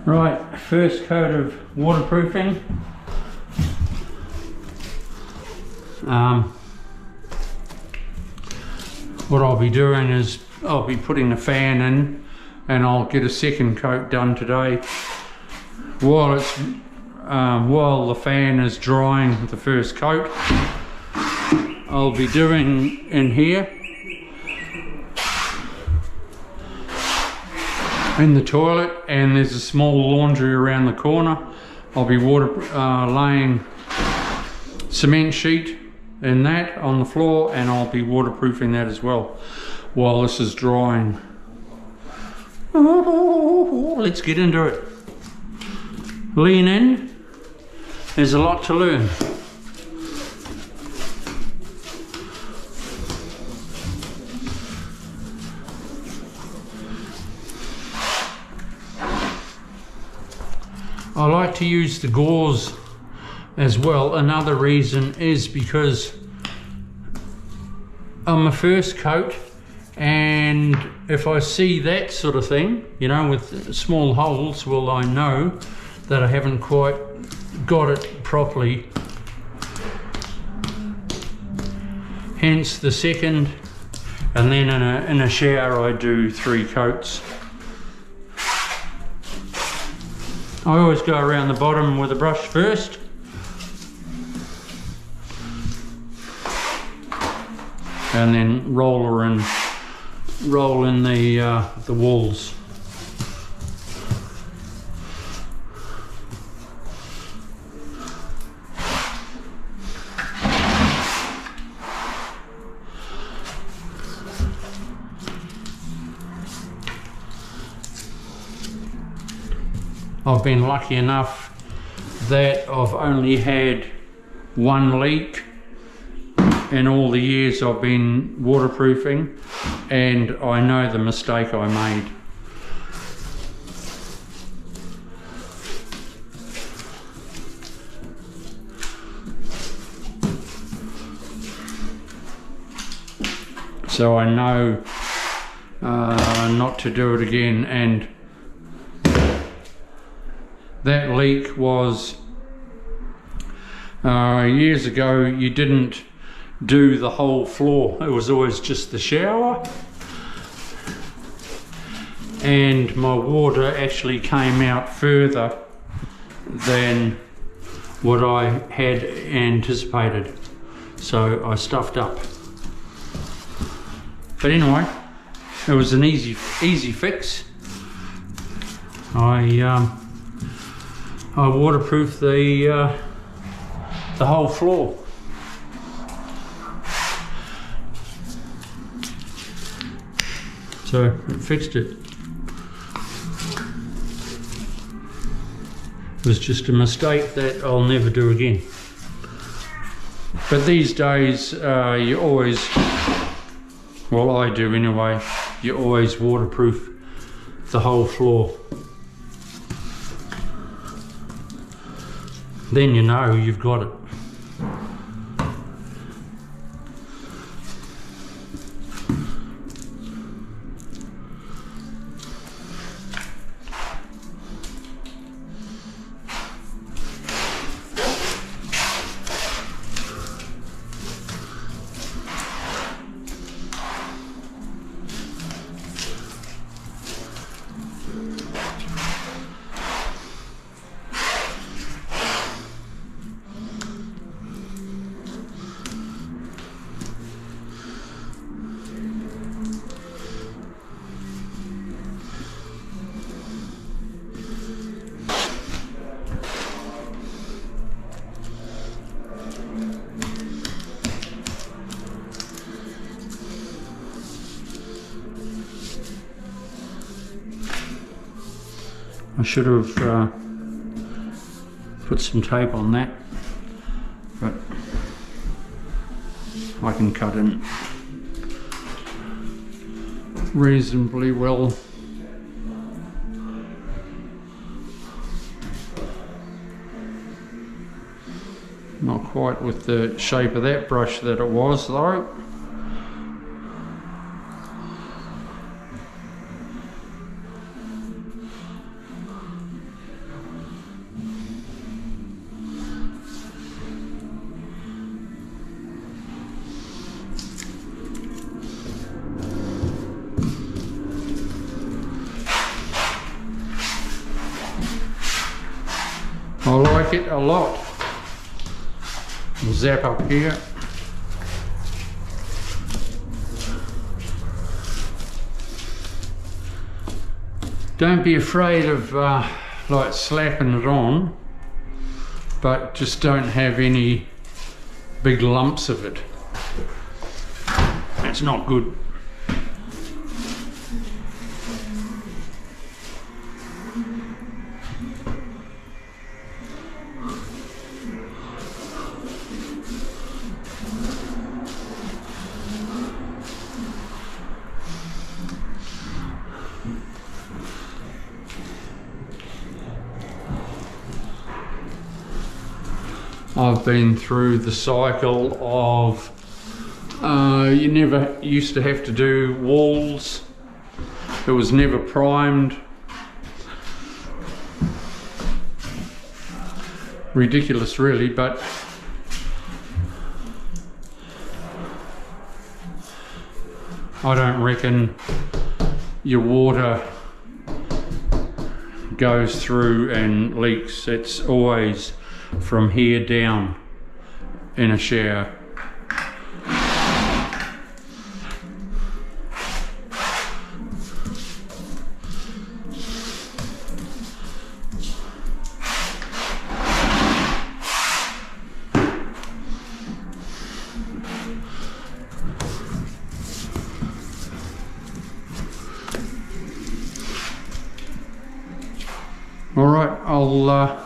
Right, first coat of waterproofing. What I'll be doing is I'll be putting the fan in, and I'll get a second coat done today. While the fan is drying the first coat, I'll be doing in here, in the toilet, and there's a small laundry around the corner. I'll be laying cement sheet in that on the floor, and I'll be waterproofing that as well while this is drying. Let's get into it. Lean in. There's a lot to learn. I like to use the gauze as well. Another reason is because on my first coat, and if I see that sort of thing, you know, with small holes, well, I know that I haven't quite got it properly. Hence the second, and then in a shower I do 3 coats. I always go around the bottom with a brush first. And then roll in the walls. I've been lucky enough that I've only had 1 leak in all the years I've been waterproofing, and I know the mistake I made. So I know not to do it again. And that leak was years ago. You didn't do the whole floor, it was always just the shower, and my water actually came out further than what I had anticipated, so I stuffed up. But anyway, it was an easy fix. I waterproofed the whole floor. So it fixed it. It was just a mistake that I'll never do again. But these days, you always, well, I do anyway, you always waterproof the whole floor. Then you know you've got it. I should have put some tape on that, but I can cut in reasonably well. Not quite with the shape of that brush that it was though. I like it a lot. Zap up here. Don't be afraid of like slapping it on, but just don't have any big lumps of it. That's not good. I've been through the cycle of you never used to have to do walls. It was never primed. Ridiculous really, but I don't reckon your water goes through and leaks. It's always from here down in a shower. All right,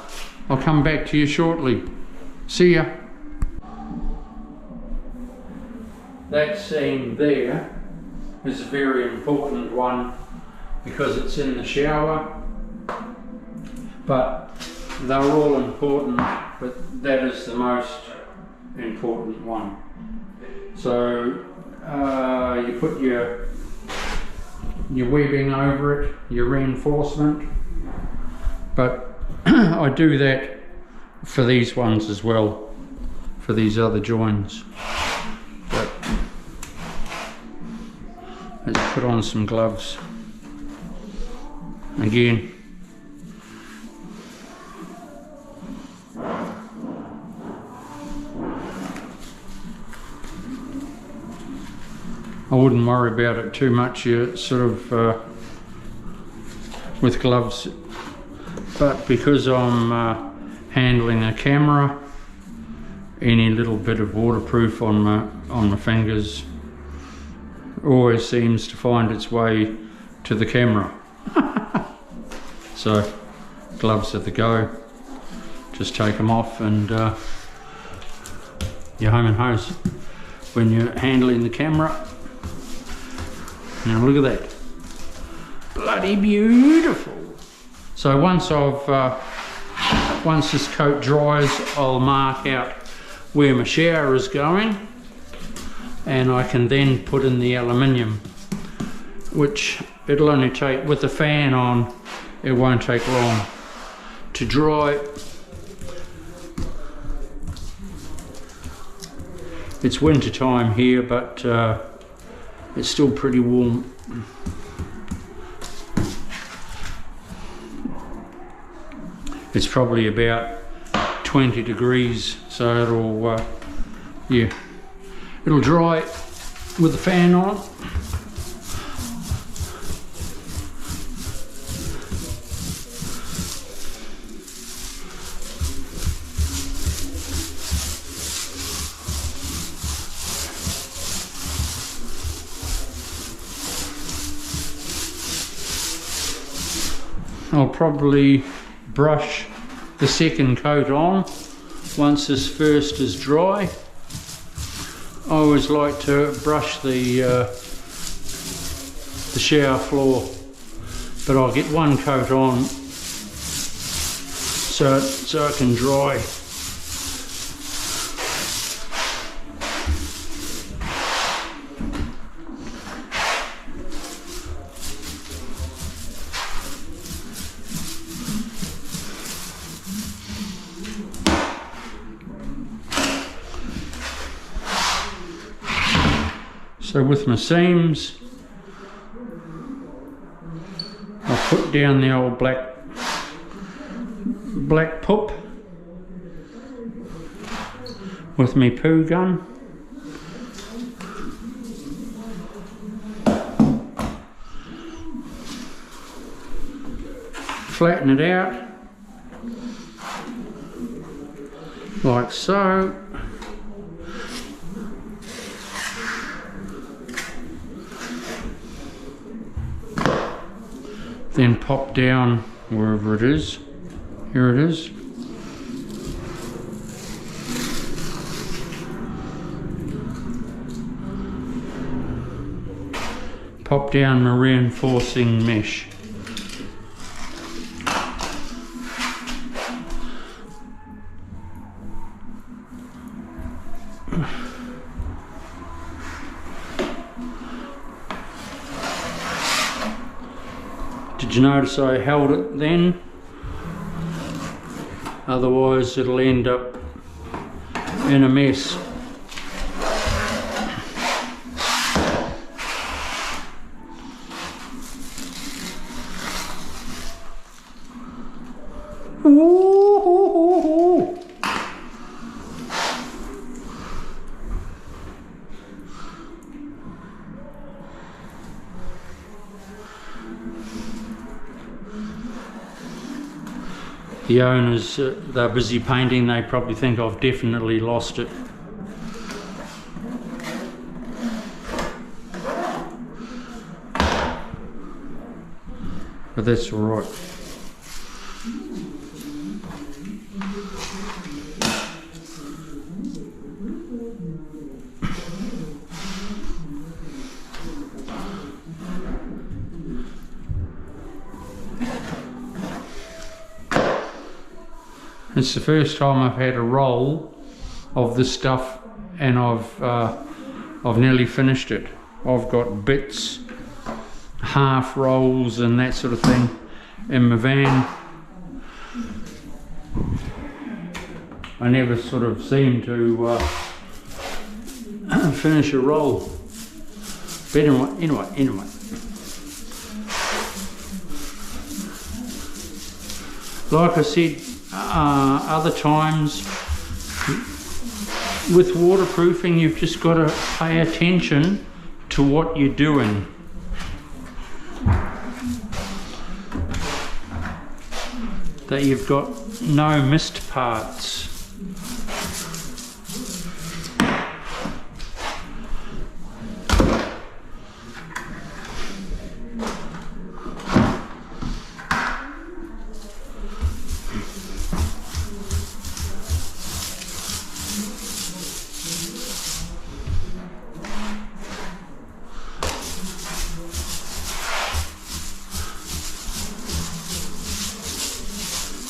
I'll come back to you shortly. See ya. That seam there is a very important one because it's in the shower, but they're all important, but that is the most important one. So you put your webbing over it, your reinforcement, but I do that for these ones as well, for these other joins. But let's put on some gloves again. I wouldn't worry about it too much. You sort of with gloves, but because I'm handling a camera, any little bit of waterproof on my fingers always seems to find its way to the camera. So gloves are the go. Just take them off and you're home and hose when you're handling the camera. Now look at that, bloody beautiful. So once this coat dries, I'll mark out where my shower is going, and I can then put in the aluminium, which it'll only take, with the fan on, it won't take long to dry. It's winter time here, but it's still pretty warm. It's probably about 20 degrees, so it'll yeah, it'll dry with the fan on. I'll probably brush the second coat on once this first is dry. I always like to brush the shower floor, but I'll get one coat on so it can dry. So with my seams, I'll put down the old black poop with my poo gun. Flatten it out like so. Then pop down wherever it is. Here it is. Pop down my reinforcing mesh. Did you notice I held it then? Otherwise it'll end up in a mess. The owners, they're busy painting, they probably think I've definitely lost it. But that's all right. It's the first time I've had a roll of this stuff, and I've nearly finished it. I've got bits, half rolls and that sort of thing in my van. I never sort of seem to finish a roll. But anyway. Like I said, other times with waterproofing, you've just got to pay attention to what you're doing. That you've got no missed parts.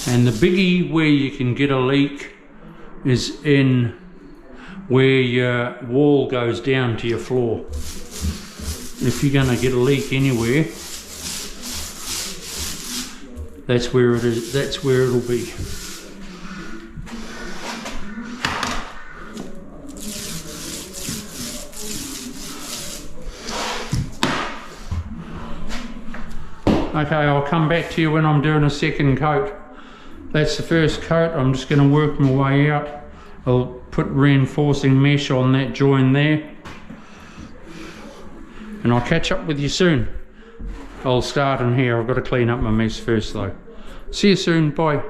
And the biggie where you can get a leak is in where your wall goes down to your floor. If you're going to get a leak anywhere, that's where it is. That's where it'll be. Okay, I'll come back to you when I'm doing a second coat. That's the first coat. I'm just going to work my way out. I'll put reinforcing mesh on that join there. And I'll catch up with you soon. I'll start in here. I've got to clean up my mess first though. See you soon. Bye.